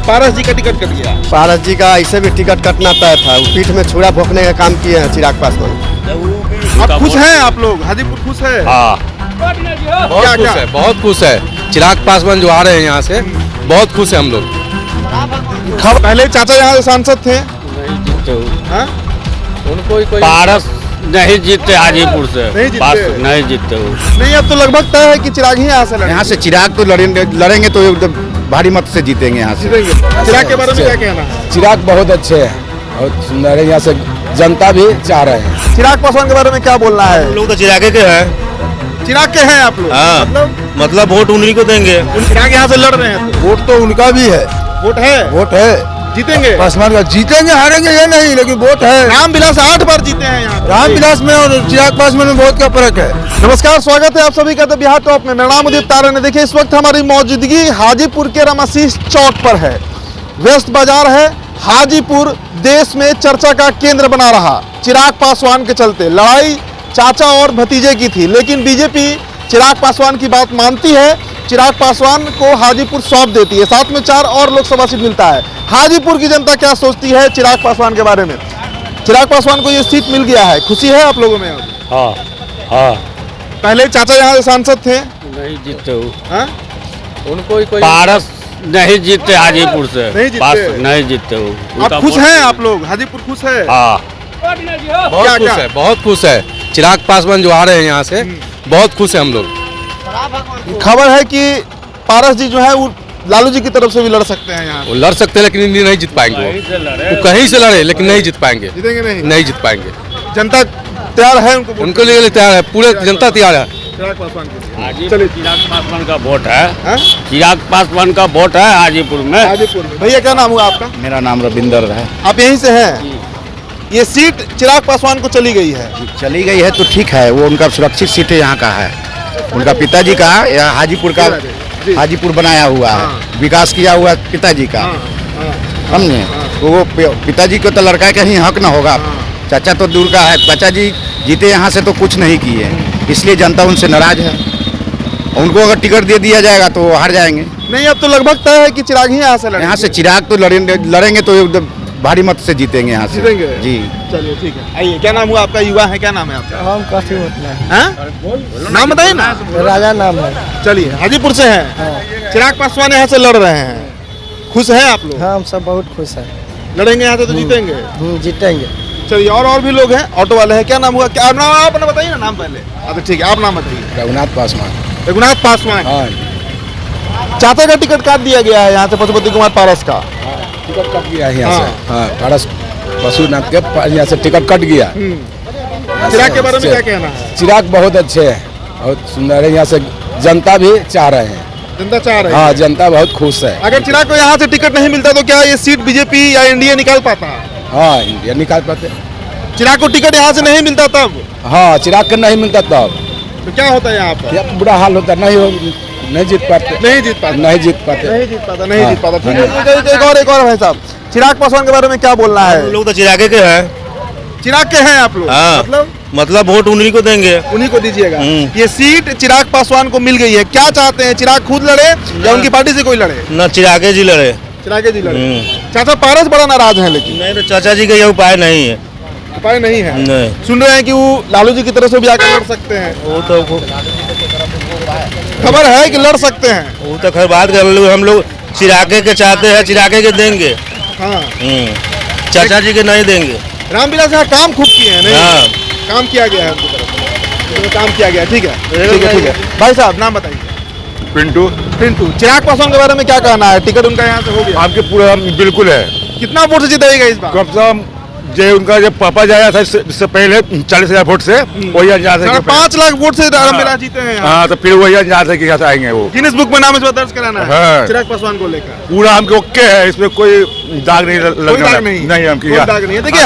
पारस जी का ticket cut गया। पारस जी का ऐसे भी टिकट कटना तय था, वो पीठ में छुरा भोंकने का काम किए हैं चिराग पासवान। आप खुश हैं? आप लोग हाजीपुर खुश है? हाँ, बहुत खुश है, बहुत खुश है। चिराग पासवान जो आ रहे हैं यहाँ से, बहुत खुश है हम लोग। पहले चाचा यहाँ से सांसद थे, नहीं जीते हो। हाँ? उनको कोई पारस नहीं जीते हाजीपुर से, नहीं जीते? नहीं जीते हो। नहीं, अब तो लगभग तय है कि चिराग ही यहाँ से लड़ेंगे। यहाँ से चिराग तो लड़ेंगे तो एकदम भारी मत से जीतेंगे यहाँ से। जीतेंगे। चिराग के बारे में क्या कहना है? चिराग बहुत अच्छे हैं, बहुत सुंदर है, यहाँ से जनता भी चाह रहे हैं। चिराग पासवान के बारे में क्या बोलना है? लोग तो चिरागे के हैं। चिराग के हैं आप लोग? हाँ, मतलब वोट उन्हीं को देंगे। चिराग यहाँ से लड़ रहे हैं तो वोट तो उनका भी है, वोट है, वोट है जीतेंगे। पासवान का। जीतेंगे हारेंगे ये नहीं, लेकिन वोट है। रामविलास 8 बार जीते हैं यहाँ पे। रामविलास में और चिराग पासवान में बहुत का फर्क है। नमस्कार, स्वागत है आप सभी का द बिहार टॉप में। मेरा नाम उदित तारा ने। देखिए, इस वक्त हमारी मौजूदगी हाजीपुर के रामाशीष चौक पर है। व्यस्त बाजार है। हाजीपुर देश में चर्चा का केंद्र बना रहा चिराग पासवान के चलते। लड़ाई चाचा और भतीजे की थी, लेकिन बीजेपी चिराग पासवान की बात मानती है, चिराग पासवान को हाजीपुर सौंप देती है। साथ में 4 और लोकसभा सीट मिलता है। हाजीपुर की जनता क्या सोचती है चिराग पासवान के बारे में? चिराग पासवान को ये सीट मिल गया है, खुशी है आप लोगों में? हाँ हाँ, पहले चाचा यहाँ से सांसद थे, नहीं जीते हो। हाँ? उनको कोई पारस नहीं जीते हाजीपुर से, नहीं जीते? नहीं जीते हो। आप खुश हैं? आप लोग हाजीपुर खुश है? हाँ, बहुत खुश है, बहुत खुश है। चिराग पासवान जो आ रहे हैं यहाँ से, बहुत खुश है हम लोग। खबर है कि पारस जी जो है वो लालू जी की तरफ से भी लड़ सकते हैं यहाँ। वो लड़ सकते हैं, लेकिन इंडिया नहीं जीत पाएंगे। वो कहीं से लड़े, लेकिन नहीं जीत पाएंगे। जीतेंगे नहीं? नहीं जीत पाएंगे। जनता तैयार है उनको? उनके लिए तैयार है, पूरे जनता तैयार है। चिराग पासवान के लिए। हाजीपुर चिराग पासवान का वोट है। हाँ? चिराग पासवान का वोट है हाजीपुर में। हाजीपुर में। भैया क्या नाम हुआ आपका? मेरा नाम रविंदर है। आप यहीं से हैं? ये सीट चिराग पासवान को चली गई है। चली गई है तो ठीक है, वो उनका सुरक्षित सीट यहाँ का है। उनका पिताजी का या हाजीपुर का, हाजीपुर बनाया हुआ है, विकास किया हुआ पिताजी का, समझे? तो वो पिताजी को तो लड़का का ही हक ना होगा। चाचा तो दूर का है, चाचा जी जीते यहाँ से तो कुछ नहीं किए, इसलिए जनता उनसे नाराज है। उनको अगर टिकट दे दिया जाएगा तो हार जाएंगे। नहीं, अब तो लगभग तय है कि चिराग ही यहाँ से लड़ेंगे। यहाँ से चिराग तो लड़ेंगे तो एकदम भारी मत से जीतेंगे यहाँ से। जीतेंगे? जी चलिए ठीक है। आइए, क्या नाम हुआ आपका? युवा है, क्या नाम है आपका? हम काफी होता है, हाँ? नाम बताइए ना। राजा नाम है। चलिए, हाजीपुर से हैं। चिराग पासवान यहाँ से लड़ रहे हैं, खुश हैं आप लोग? हाँ, हम सब बहुत खुश हैं। लड़ेंगे यहाँ से तो जीतेंगे। जीतेंगे। चलिए, और भी लोग हैं, ऑटो वाले हैं। क्या नाम हुआ? क्या नाम? आप अपना बताइए ना नाम पहले। अच्छा ठीक है, आप नाम बताइए। रघुनाथ पासवान। रघुनाथ पासवान। हाँ, चाचा का टिकट काट दिया गया है यहाँ से, पशुपति कुमार पारस का। टिकट कट गया है यहाँ हाँ। से। हाँ, पारस पशुनाथ के यहाँ से टिकट कट गया। चिराग के बारे में क्या कहना है? चिराग बहुत अच्छे हैं, बहुत सुंदर है, यहाँ से जनता भी चाह रहे हैं। जनता चाह रही है। हाँ, जनता बहुत खुश है। अगर चिराग को यहाँ से टिकट नहीं मिलता तो क्या ये सीट बीजेपी या एनडीए निकाल पाता? हाँ, इंडिया निकाल पाते। चिराग को टिकट यहाँ से नहीं मिलता तब हाँ, चिराग का नहीं मिलता तब तो क्या होता है यहाँ पर? क्या बुरा हाल होता, नहीं जीत पाते, नहीं जीत पाता। नहीं जीत पाते। नहीं जीत पाता, नहीं हाँ, जीत पाता। ठीक हाँ। है, एक और भाई साहब, चिराग पासवान के बारे में क्या बोलना है? लोग तो चिरागे के हैं। चिराग के हैं आप लोग? हाँ। मतलब वोट उन्हीं को देंगे। उन्हीं को दीजिएगा। ये सीट चिराग पासवान को मिल गई है, क्या चाहते हैं? चिराग खुद लड़े या उनकी पार्टी से कोई लड़े? न चिरागे जी लड़े। चिराग जी लड़े। चाचा पारस बड़ा नाराज है, लेकिन नहीं तो चाचा जी का यह उपाय नहीं है। उपाय नहीं है। नहीं, सुन रहे हैं कि वो लालू जी की तरफ से भी आकर लड़ सकते हैं। वो तो खबर है कि लड़ सकते हैं। खैर बात कर लो, हम लोग चिरागे के चाहते हैं, चिरागे के देंगे। हाँ, चाचा जी के नहीं देंगे। रामविलास यहाँ काम खूब किए हैं। नहीं, हाँ, काम किया गया है उनकी तरफ से। काम किया गया। ठीक है, ठीक है, ठीक है। भाई साहब नाम बताइए। पिंटू। पिंटू। चिराग पासवान के बारे में क्या कहना है? टिकट उनका यहाँ से हो गया। आपके पूरा बिल्कुल है। कितना वोट से जीतेगा इस बार? कम से कम जो उनका जब पापा जाया था इससे पहले 40,000 वोट से वही अंदाज है। 5 लाख वोट से रामविलास जीते हैं यहाँ। हाँ, तो फिर वही अंदाज है कि यहाँ से आएंगे वो। गिनीज बुक में नाम इस बार दर्ज कराना है हाँ। चिराग पासवान को लेकर। पूरा हमको ओके है, इसमें कोई दाग नहीं कोई लगने दाग वाला। नहीं, नहीं हमकी कोई दाग नहीं है। देखिए,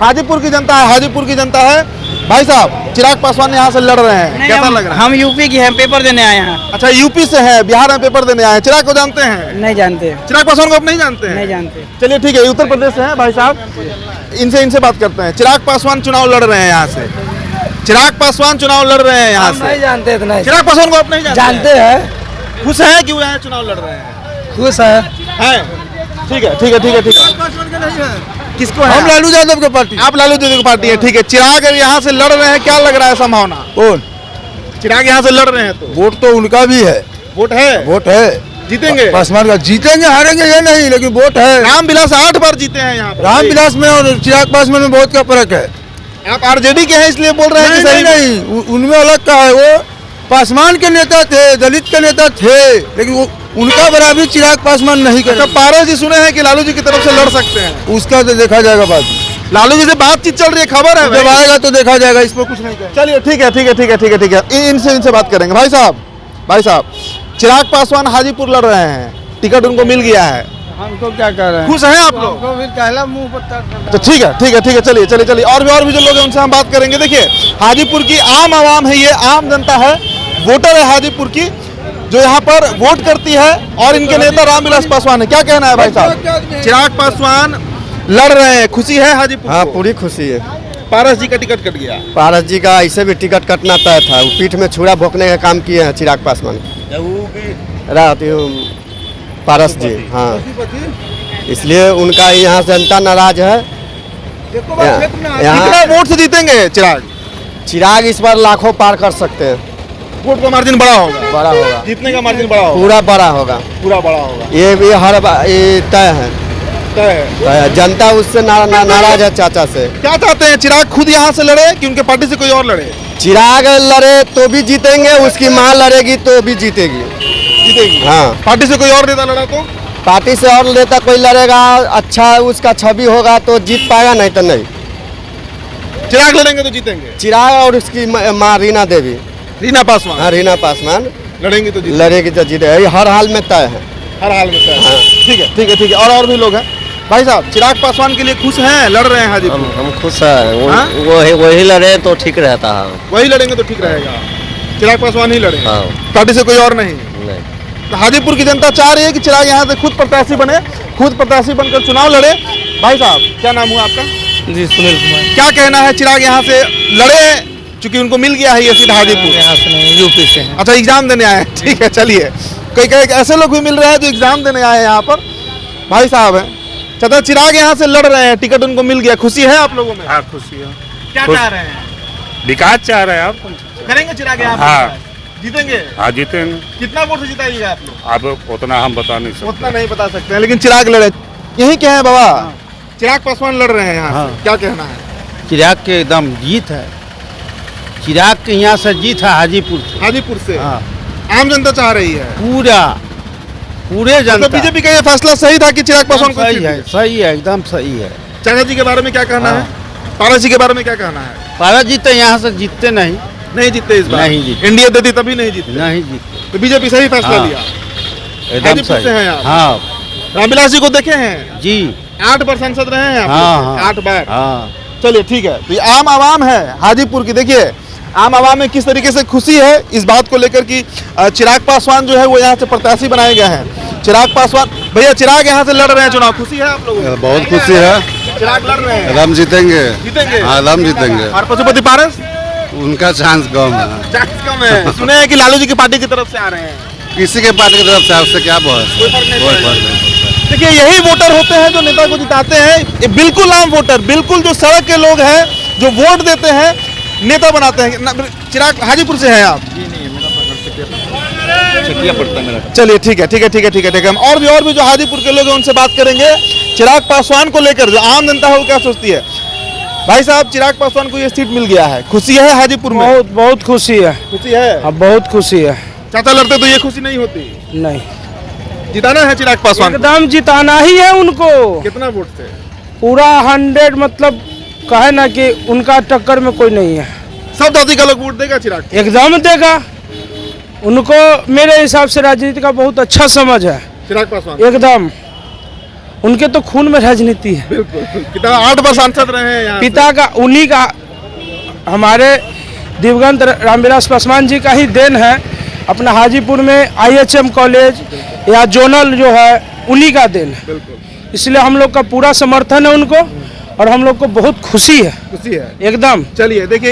हाजीपुर की जनता है, हाजीपुर की जनता है। भाई साहब, चिराग पासवान यहाँ से लड़ रहे हैं, कैसा लग रहा है? हम यूपी की हैं, पेपर देने आए हैं। अच्छा, यूपी से है, बिहार में पेपर देने आए हैं। चिराग को जानते हैं? नहीं जानते। चिराग पासवान को आप नहीं जानते हैं? नहीं जानते। चलिए ठीक है, उत्तर प्रदेश से हैं भाई साहब, इनसे बात करते हैं। चिराग पासवान चुनाव लड़ रहे हैं यहाँ से। चिराग पासवान चुनाव लड़ रहे हैं यहाँ से। नहीं जानते इतना। चिराग पासवान को आप नहीं जानते? जानते हैं। खुश हैं कि वो यहाँ चुनाव लड़ रहे हैं? खुश है। ठीक है ठीक है ठीक है ठीक है। किसको है? हम लालू यादव की पार्टी। आप लालू यादव की पार्टी है, ठीक है। चिराग अगर यहाँ से लड़ रहे हैं, क्या लग रहा है संभावना? कौन? चिराग यहाँ से लड़ रहे हैं तो वोट तो उनका भी है। वोट है, वोट है, जीतेंगे। पासवान का जीतेंगे हारेंगे ये नहीं, लेकिन वोट है। रामविलास 8 बार जीते हैं यहाँ पर। रामविलास में और चिराग पासवान में बहुत का फर्क है। आप आरजेडी के हैं इसलिए बोल रहे हैं कि सही नहीं, उनमें अलग का है। वो पासवान के नेता थे, दलित के नेता थे, लेकिन वो उनका बराबरी चिराग पासवान नहीं अच्छा, कर। पारस जी सुने हैं कि लालू जी की तरफ से लड़ सकते हैं। उसका तो देखा जाएगा बाद में। लालू जी से बातचीत चल रही है, खबर है जब भाई। आएगा तो देखा जाएगा, इस पर कुछ नहीं कहेंगे। चलिए ठीक है ठीक है ठीक है ठीक है ठीक है, इनसे बात करेंगे। भाई साहब चिराग पासवान हाजीपुर लड़ रहे हैं, टिकट उनको मिल गया है, हमको क्या कर रहे हैं? खुश हैं आप लोग? हमको फिर कहला मुंह पर तो ठीक है ठीक है ठीक है, चलिए चलिए चलिए। और भी जो लोग हैं उनसे हम बात करेंगे। देखिए, हाजीपुर की आम आवाम है, ये आम जनता है, वोटर है हाजीपुर की, जो यहाँ पर वोट करती है, और इनके नेता रामविलास पासवान है। क्या कहना है भाई साहब? चिराग पासवान लड़ रहे हैं, खुशी है हाजीपुर हाँ को? पूरी खुशी है। पारस जी का टिकट कट गया। पारस जी का ऐसे भी टिकट कटना तय था, वो पीठ में छुरा भोंकने का काम किए हैं चिराग पासवान पारस जी। हाँ, इसलिए उनका यहाँ से जनता नाराज है। कितना वोट से जीतेंगे चिराग? चिराग इस बार लाखों पार कर सकते हैं, वोट का मार्जिन बड़ा होगा, बड़ा होगा, जीतने का मार्जिन बड़ा होगा, पूरा बड़ा होगा, पूरा बड़ा होगा, ये हर ये तय है। तय है। जनता उससे नाराज है चाचा से। क्या चाहते हैं? चिराग खुद यहाँ से लड़े कि उनके पार्टी से कोई और लड़े? चिराग लड़े तो भी जीतेंगे, उसकी माँ लड़ेगी तो भी जीतेगी। जीतेगी। हाँ, पार्टी से कोई और नेता लड़ा तो? पार्टी से और नेता कोई लड़ेगा, अच्छा उसका छवि होगा तो जीत पाएगा, नहीं तो नहीं। चिराग लड़ेंगे तो जीतेंगे। चिराग और उसकी माँ रीना देवी, रीना पासवान। हाँ रीना पासवान लड़ेंगे तो जीतेंगे। लड़ेगी तो जीतेगी, हर हाल में तय है। हर हाल में तय। हाँ। ठीक है ठीक है ठीक है। और भी लोग हैं। भाई साहब, चिराग पासवान के लिए खुश हैं, लड़ रहे हैं हाजीपुर? हम खुश हैं, हाँ? वही लड़े तो ठीक रहता है। वही लड़ेंगे तो ठीक रहेगा, चिराग पासवान ही लड़ेंगे। हाँ। पार्टी से कोई और नहीं। नहीं, तो हाजीपुर की जनता चाह रही है कि चिराग यहाँ से खुद प्रत्याशी बने, खुद प्रत्याशी बनकर चुनाव लड़े। भाई साहब, क्या नाम हुआ आपका? जी सुनील कुमार। क्या कहना है? चिराग यहाँ से लड़े, चूंकि उनको मिल गया है ये सीट हाजीपुर। यहाँ से नहीं, यूपी से हैं। अच्छा, एग्जाम देने आए हैं, ठीक है। चलिए, कई ऐसे लोग भी मिल रहे हैं जो एग्जाम देने आए हैं यहाँ पर। भाई साहब हैं, चाचा चिराग यहाँ से लड़ रहे हैं, टिकट उनको मिल गया, खुशी है आप लोगों में? हाँ खुशी है, क्या चाह रहे हैं? विकास चाह रहे हैं आप। करेंगे चिराग यहाँ हाँ। पर? जीतेंगे? हाँ जीतेंगे। कितना वोट से जिताइएगा आप लोग? अब उतना हम बता नहीं सकते। उतना नहीं बता सकते हैं, लेकिन चिराग लड़े। यही क्या है बाबा? चिराग पासवान लड़ रहे हैं यहाँ से। क्या कहना है? चिराग के एकदम जीत है, चिराग के यहाँ से जीत है हाजीपुर से। हाजीपुर से हाँ। आम जनता चाह रही है, पूरे तो जनता। बीजेपी का ये फैसला सही था कि चिराग पासवान को सही सीट है, दी? सही है, एकदम सही है। चाचा जी के बारे में क्या कहना है? पारस जी के बारे में क्या कहना है? पारा जीते यहाँ से जीतते नहीं, नहीं जीतते इस बार? नहीं जीते। इंडिया देती तभी नहीं जीते। नहीं जीतते, तो बीजेपी सही फैसला हाँ। लिया। एकदम हाजीपुर से हैं आप? हाँ रामविलास जी को देखे हैं? जी, 8 बार सांसद रहे हैं आप हाँ लोग? हाँ 8 बार। हाँ। चलिए ठीक है। तो ये आम आवाम है हाजीपुर की। देखिए, आम आवाम में किस तरीके से खुशी है इस बात को लेकर कि चिराग पासवान जो है वो यहाँ से प्रत्याशी बनाए गए हैं। चिराग पासवान, भैया चिराग यहाँ से लड़ रहे हैं चुनाव, खुशी है आप लोगों को? बहुत खुशी है। चिराग लड़ रहे हैं, राम जीतेंगे। जीतेंगे? हाँ, राम जीतेंगे। और पशुपति पारस? उनका चांस कम है। चांस कम है। सुने हैं कि लालू जी की पार्टी की तरफ से आ रहे हैं। किसी के पार्टी की तरफ से उससे क्या बहस? कोई फर्क नहीं कोई पड़ेगा। फर्क नहीं पड़ता। देखिए, यही वोटर होते हैं जो नेता को जिताते हैं। ये बिल्कुल आम वोटर, बिल्कुल जो सड़क के लोग हैं, जो वोट देते हैं, नेता बनाते हैं। चिराग हाजीपुर से हैं आप? चलिए ठीक है ठीक है ठीक है ठीक है ठीक है। हम और भी जो हाजीपुर के लोग हैं उनसे बात करेंगे चिराग पासवान को लेकर। जो आम जनता है वो क्या सोचती है? भाई साहब, चिराग पासवान को ये सीट मिल गया है, खुशी है हाजीपुर में? बहुत बहुत खुशी है, खुशी है। अब बहुत खुशी है। चाचा लड़ते तो ये खुशी नहीं होती। नहीं, जिताना है चिराग पासवान को। एकदम जिताना ही है उनको, कितना वोट थे? पूरा 100, मतलब कहे ना कि उनका टक्कर में कोई नहीं है। सब जाति का लोग वोट देगा चिराग को? एकदम देगा उनको। मेरे हिसाब से राजनीति का बहुत अच्छा समझ है, चिराग पासवान एकदम। उनके तो खून में राजनीति है। बिल्कुल। कितना 8 बार सांसद रहे हैं यहाँ पिता का, उन्हीं का, हमारे दिवंगत रामविलास पासवान जी का ही देन है। अपना हाजीपुर में IHM कॉलेज या जोनल जो है उन्हीं का देन है। बिल्कुल। इसलिए हम लोग का पूरा समर्थन है उनको, और हम लोग को बहुत खुशी है, खुशी है एकदम। चलिए देखिए,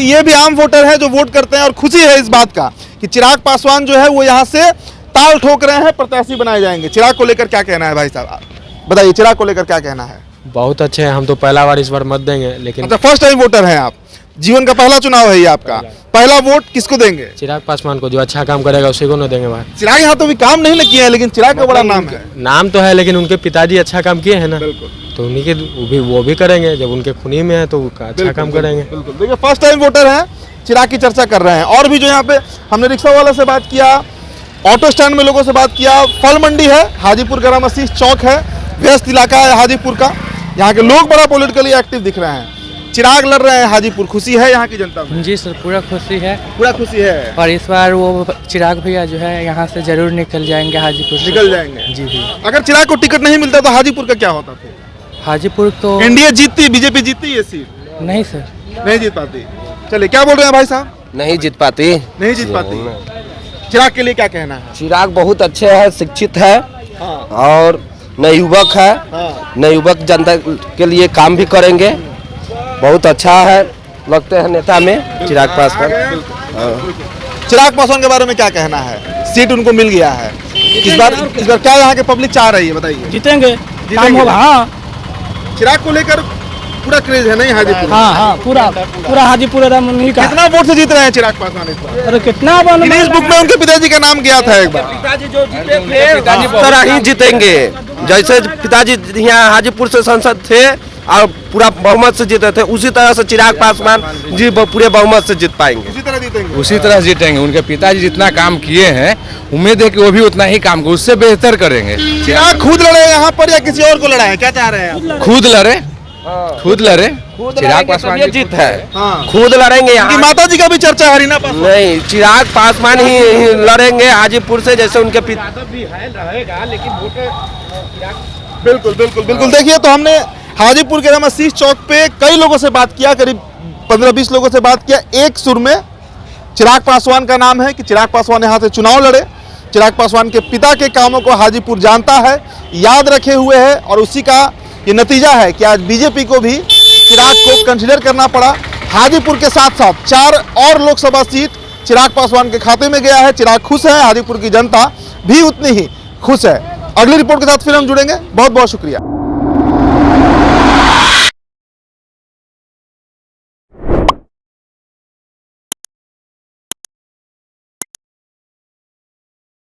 ये भी आम वोटर है जो वोट करते हैं, और खुशी है इस बात का कि चिराग पासवान जो है वो यहाँ से ताल ठोक रहे हैं, प्रत्याशी बनाए जाएंगे। चिराग को लेकर क्या कहना है भाई साहब? बताइए चिराग को लेकर क्या कहना है? बहुत अच्छे हैं, हम तो पहला बार इस बार मत देंगे, लेकिन अच्छा, फर्स्ट टाइम वोटर हैं आप, जीवन का पहला चुनाव है ये आपका, पहला वोट किसको देंगे? चिराग पासवान को, जो अच्छा काम करेगा उसी को न देंगे भाई। चिराग यहाँ तो भी काम नहीं ना किया है, लेकिन चिराग का बड़ा नाम है। नाम तो है, लेकिन उनके पिताजी अच्छा काम किए हैं ना, बिल्कुल तो उन्हीं के वो भी करेंगे, जब उनके खुनी में है तो वो अच्छा काम करेंगे। बिल्कुल। देखिए फर्स्ट टाइम वोटर हैं, चिराग की चर्चा कर रहे हैं। और भी जो यहाँ पे हमने रिक्शा वाला से बात किया, ऑटो स्टैंड में लोगों से बात किया, फल मंडी है, हाजीपुर गरम मसीह चौक है, व्यस्त इलाका है हाजीपुर का, यहाँ के लोग बड़ा पॉलिटिकली एक्टिव दिख रहे हैं। चिराग लड़ रहे हैं हाजीपुर, खुशी है यहाँ की जनता में? जी सर, पूरा खुशी है। पूरा खुशी है। और इस बार वो चिराग भैया जो है यहाँ से जरूर निकल जाएंगे हाजीपुर से। निकल जाएंगे जी जी। अगर चिराग को टिकट नहीं मिलता तो हाजीपुर का क्या होता फिर? हाजीपुर तो एनडीए जीतती, बीजेपी जीतती ये सीट? नहीं सर। नहीं जीत पाती। चलिए, क्या बोल रहे हैं भाई साहब? नहीं जीत पाती। नहीं जीत पाती। चिराग के लिए क्या कहना है? चिराग बहुत अच्छे है, शिक्षित है हाँ। और नए युवक है, हाँ। नए युवक जनता के लिए काम भी करेंगे, बहुत अच्छा है लगते हैं नेता में चिराग पासवान। चिराग पासवान के बारे में क्या कहना है? सीट उनको मिल गया है, इस बार क्या यहाँ के पब्लिक चाह रही है बताइए? जीतेंगे, काम होगा। हाँ, चिराग को लेकर पूरा क्रेज है नहीं हाजीपुर? हाँ हाँ, पूरा हाजीपुर एकदम उन्हीं का। कितना वोट से जीत रहे हैं चिराग पासवान इस बार? अरे कितना गिनीज बुक में उनके पिताजी का नाम गया था एक बार। तरह ही जीतेंगे, जैसे पिताजी यहाँ हाजीपुर से सांसद थे और पूरा बहुमत से जीते थे, उसी तरह से चिराग पासवान जी पूरे बहुमत से जीत पाएंगे। उसी तरह जीतेंगे। उसी तरह जीतेंगे। उनके पिताजी जितना काम किए हैं, उम्मीद है कि वो भी उतना ही काम को उससे बेहतर करेंगे। चिराग खुद लड़े यहाँ पर या किसी और को लड़ा है, क्या चाह रहे हैं आप? खुद लड़े, खुद लड़े, चिराग पासवान ये जीत है, हाँ। खुद लड़ेंगे यहाँ। माता जी का भी चर्चा है रीना पासवान। नहीं, चिराग पासवान ही लड़ेंगे हाजीपुर से, जैसे उनके पिता। बिल्कुल बिल्कुल बिल्कुल। देखिए, तो हमने हाजीपुर के मसीह चौक पे कई लोगों से बात किया, करीब 15-20 लोगों से बात किया। एक सुर में चिराग पासवान का नाम है कि चिराग पासवान यहाँ से चुनाव लड़े। चिराग पासवान के पिता के कामों को हाजीपुर जानता है, याद रखे हुए है, और उसी का ये नतीजा है कि आज बीजेपी को भी चिराग को कंसिडर करना पड़ा। हाजीपुर के साथ साथ 4 और लोकसभा सीट चिराग पासवान के खाते में गया है। चिराग खुश है, हाजीपुर की जनता भी उतनी ही खुश है। अगली रिपोर्ट के साथ फिर हम जुड़ेंगे। बहुत बहुत शुक्रिया।